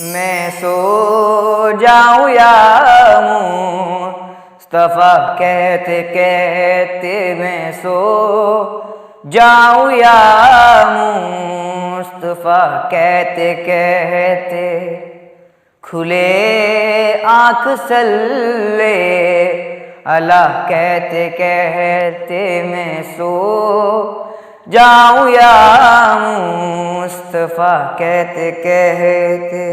मैं सो जाऊं या मुस्तफा कहते कहते मैं सो जाऊं या मुस्तफा कहते कहते खुले आँख सल्ले अला कहते कहते मैं सो जाऊं या मुस्तफा कहते कहते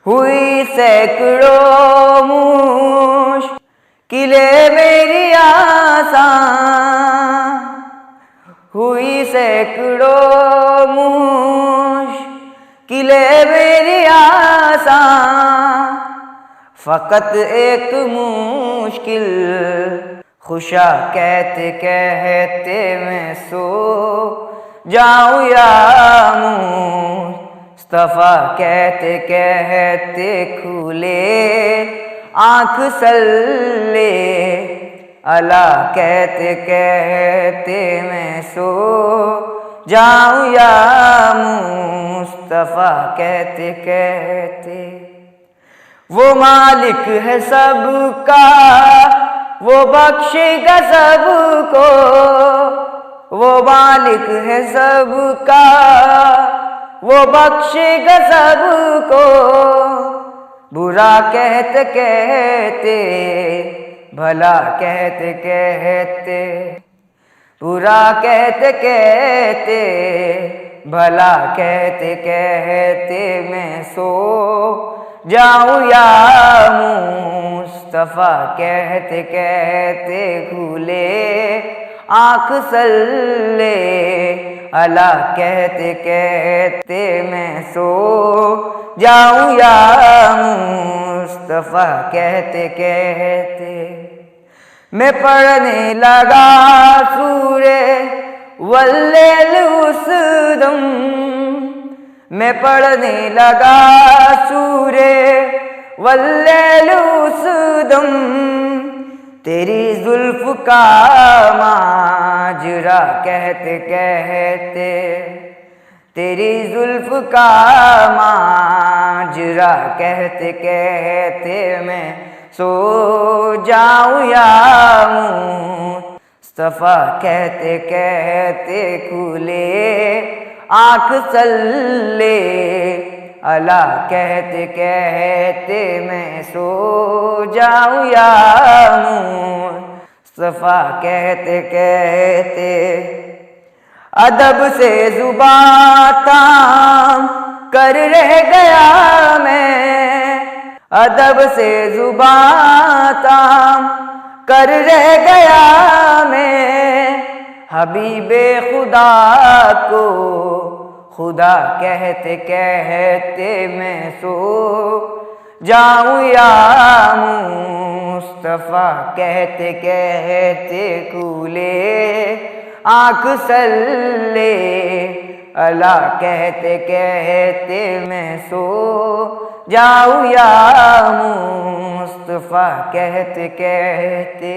हुई सैकड़ों मुश्किलें मेरी आसान, हुई सैकड़ों मुश्किलें मेरी आसान, फकत एक मुश्किल खुशा कहते कहते मैं सो जाऊं या मुस्तफा कहते कहते खुले आँख सल्ले अला कहते कहते मैं सो जाऊं या मुस्तफा कहते कहते वो मालिक है सबका, वो बख्शेगा सबको, वो मालिक है सबका, वो बख्शेगा सबको। बुरा कहते कहते भला कहते कहते, बुरा कहते कहते भला कहते कहते मैं सो जाऊं या मुस्तफा कहते कहते खुले आँख सल्ले अला कहते कहते मैं सो जाऊं या मुस्तफा कहते कहते मैं पढ़ने लगा सूरे वल्लैल उस दम, मैं पढ़ने लगा सूरे वल्लैल उस दम, तेरी जुल्फ का माजरा कहते कहते, तेरी जुल्फ का माजरा कहते कहते मैं सो जाऊं या मुस्तफा कहते कहते खुले आँख सल्ले अला कहते कहते मैं सो जाऊं या मुस्तफा कहते कहते अदब से जुबां ताम कर रह गया मैं, अदब से जुबां ताम कर रह गया मैं, हबीबे खुदा को खुदा कहते कहते मैं सो जाऊं या मुस्तफा कहते कहते खुले आँख सल्ले अला कहते कहते मैं सो जाऊं या मुस्तफा कहते कहते।